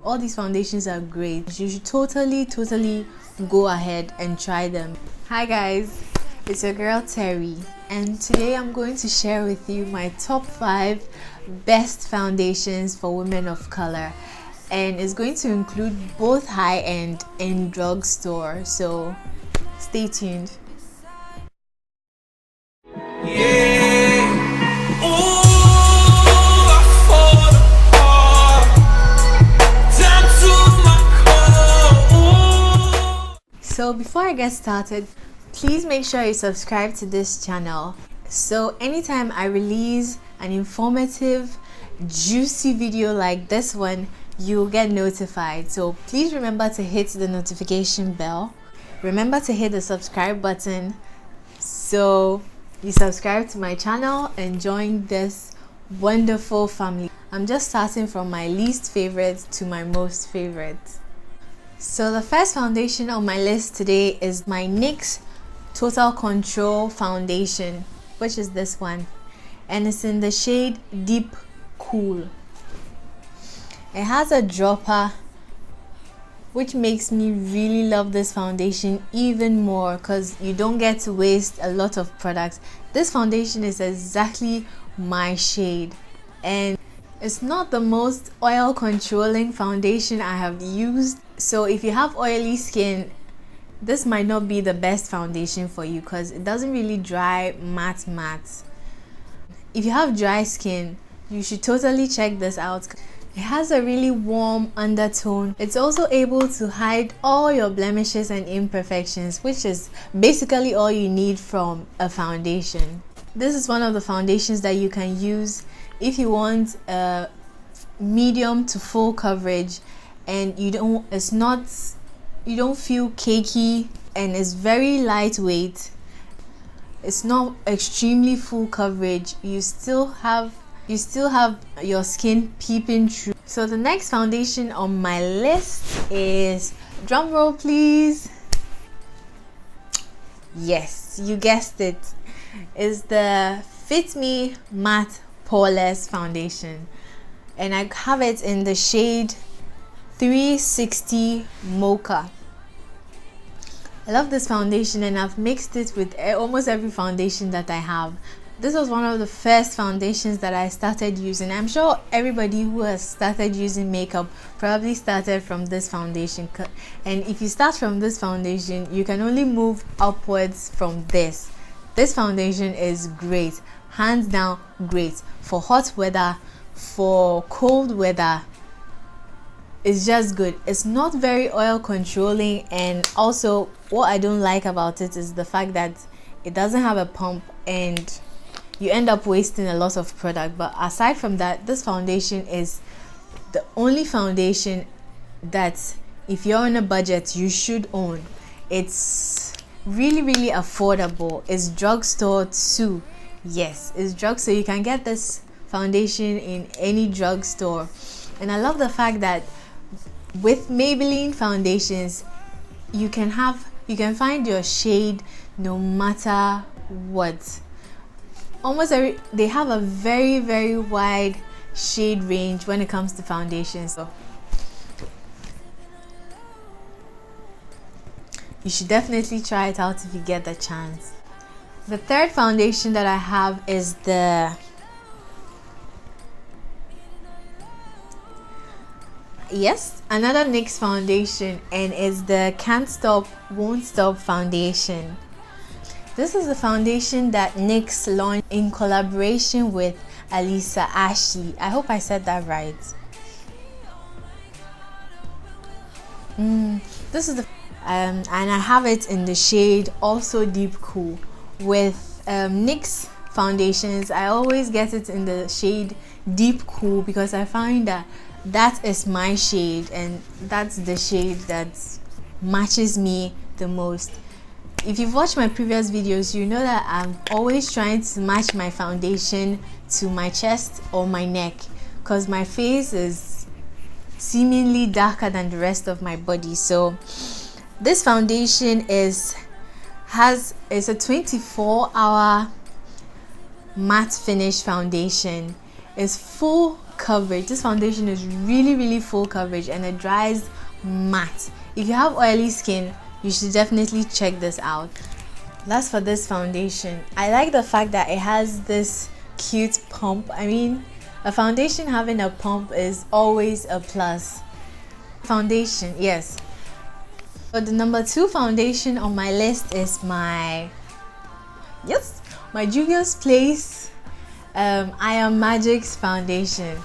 All these foundations are great. You should totally go ahead and try them. Hi guys, it's your girl Terry, and today I'm going to share with you my top 5 best foundations for women of color, and it's going to include both high-end and drugstore, so stay tuned. So before I get started, please make sure you subscribe to this channel, so anytime I release an informative, juicy video like this one, you'll get notified. So please remember to hit the notification bell. Remember to hit the subscribe button so you subscribe to my channel and join this wonderful family. I'm just starting from my least favorite to my most favorite. So the first foundation on my list today is my NYX Total Control foundation, which is this one, and it's in the shade Deep Cool. It has a dropper, which makes me really love this foundation even more because you don't get to waste a lot of products. This foundation is exactly my shade, and it's not the most oil controlling foundation I have used. So if you have oily skin, this might not be the best foundation for you because it doesn't really dry matte. If you have dry skin, you should totally check this out. It has a really warm undertone. It's also able to hide all your blemishes and imperfections, which is basically all you need from a foundation. This is one of the foundations that you can use if you want a medium to full coverage and you don't feel cakey, and it's very lightweight. It's not extremely full coverage. You still have your skin peeping through. So the next foundation on my list is, drumroll please, yes, you guessed it, is the Fit Me Matte Poreless foundation, and I have it in the shade 360 MOCHA. I love this foundation, and I've mixed it with almost every foundation that I have. This was one of the first foundations that I started using. I'm sure everybody who has started using makeup probably started from this foundation, and if you start from this foundation, you can only move upwards from this. This foundation is great, hands down great for hot weather, for cold weather. It's just good. It's not very oil controlling, and also what I don't like about it is the fact that it doesn't have a pump and you end up wasting a lot of product. But aside from that, this foundation is the only foundation that if you're on a budget you should own. It's really affordable. It's drugstore too. Yes, it's drugstore. You can get this foundation in any drugstore, and I love the fact that with Maybelline foundations you can find your shade no matter what. They have a very wide shade range when it comes to foundations, so you should definitely try it out if you get the chance. The third foundation that I have is another NYX foundation, and it's the Can't Stop Won't Stop foundation. This is a foundation that NYX launched in collaboration with Alisa Ashley. I hope I said that right. This is the and I have it in the shade also Deep Cool. With NYX foundations, I always get it in the shade Deep Cool because I find that is my shade, and that's the shade that matches me the most. If you've watched my previous videos, you know that I'm always trying to match my foundation to my chest or my neck because my face is seemingly darker than the rest of my body. So this foundation is a 24-hour matte finish foundation. It's full coverage. This foundation is really full coverage and it dries matte. If you have oily skin, you should definitely check this out. That's for this foundation. I like the fact that it has this cute pump. I mean, a foundation having a pump is always a plus. Foundation, yes. So the number 2 foundation on my list is my Juvia's Place I Am MAGIX Foundation.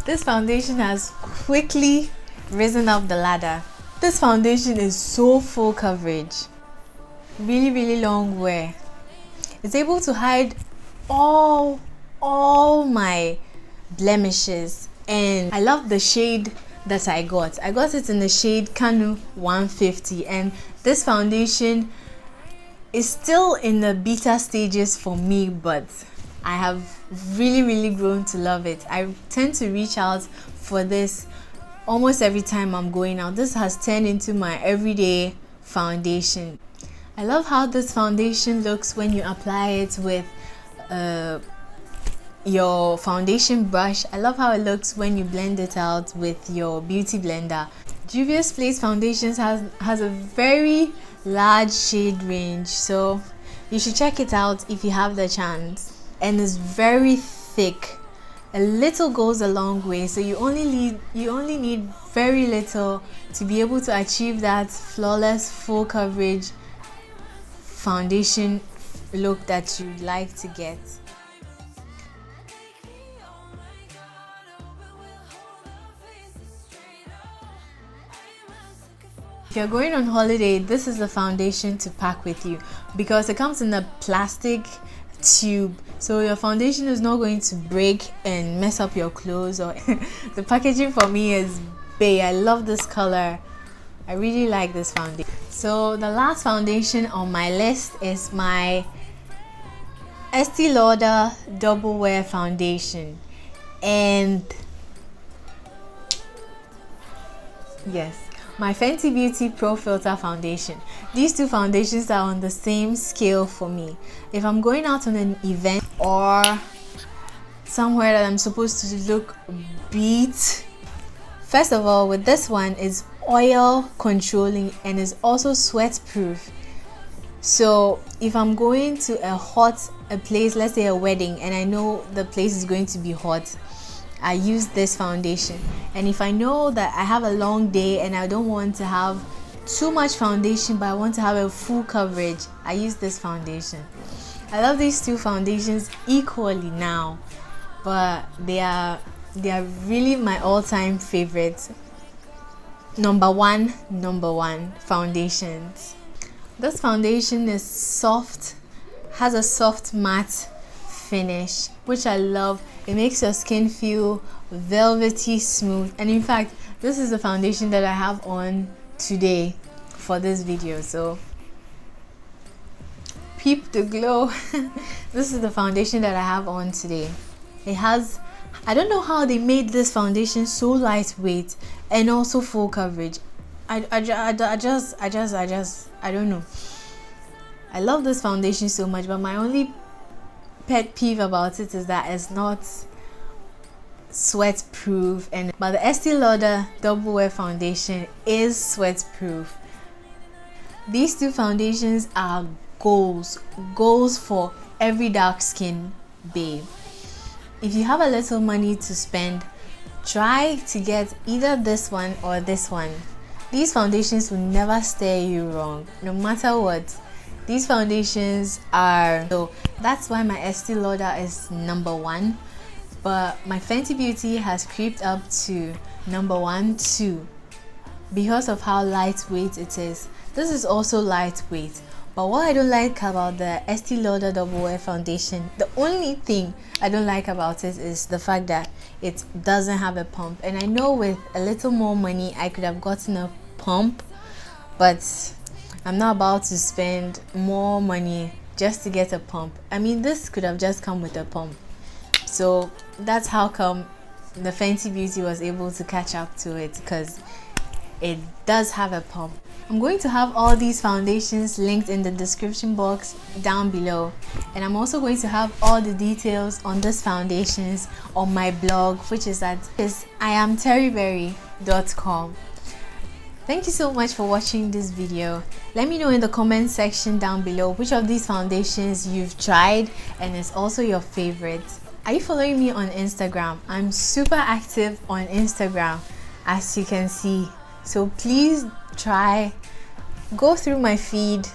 This foundation has quickly risen up the ladder. This foundation is so full coverage, really long wear. It's able to hide all my blemishes, and I love the shade that I got it in the shade Kano 150, and this foundation is still in the beta stages for me, but I have really grown to love it. I tend to reach out for this almost every time I'm going out. This has turned into my everyday foundation. I love how this foundation looks when you apply it with your foundation brush. I love how it looks when you blend it out with your beauty blender. Juvia's Place foundations has a very large shade range, so you should check it out if you have the chance. And it's very thick. A little goes a long way, so you only need very little to be able to achieve that flawless full coverage foundation look that you'd like to get. If you're going on holiday, this is the foundation to pack with you because it comes in a plastic tube, so your foundation is not going to break and mess up your clothes. Or the packaging for me is bae. I love this color. I really like this foundation. So the last foundation on my list is my Estee Lauder Double Wear Foundation, and yes, my Fenty Beauty Profilter foundation. These two foundations are on the same scale for me. If I'm going out on an event or somewhere that I'm supposed to look beat, first of all, with this one is oil controlling and is also sweat proof. So if I'm going to a place, let's say a wedding, and I know the place is going to be hot, I use this foundation. And if I know that I have a long day and I don't want to have too much foundation but I want to have a full coverage, I use this foundation. I love these two foundations equally now, but they are really my all-time favorites. Number one foundations. This foundation is soft, has a soft matte finish, which I love. It makes your skin feel velvety smooth, and in fact this is the foundation that I have on today for this video, so peep the glow. This is the foundation that I have on today. It has, I don't know how they made this foundation so lightweight and also full coverage. I don't know. I love this foundation so much, but my only pet peeve about it is that it's not sweat proof, but the Estee Lauder Double Wear Foundation is sweat proof. These two foundations are goals for every dark skin babe. If you have a little money to spend, try to get either this one or this one. These foundations will never steer you wrong, no matter what. These foundations are, so that's why my Estee Lauder is number 1, but my Fenty Beauty has creeped up to number 1 too because of how lightweight it is. This is also lightweight, but what I don't like about the Estee Lauder Double Wear Foundation, the only thing I don't like about it is the fact that it doesn't have a pump. And I know with a little more money I could have gotten a pump, but I'm not about to spend more money just to get a pump. I mean, this could have just come with a pump. So that's how come the Fenty Beauty was able to catch up to it, because it does have a pump. I'm going to have all these foundations linked in the description box down below, and I'm also going to have all the details on these foundations on my blog, which is at iamterryberry.com. Thank you so much for watching this video. Let me know in the comment section down below which of these foundations you've tried and is also your favorite. Are you following me on Instagram? I'm super active on Instagram, as you can see. So please go through my feed,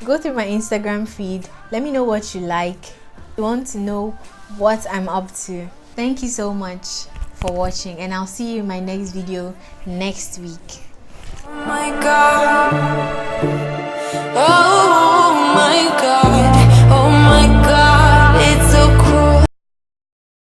go through my Instagram feed. Let me know what you like. You want to know what I'm up to. Thank you so much for watching, and I'll see you in my next video next week. Oh my God. Oh.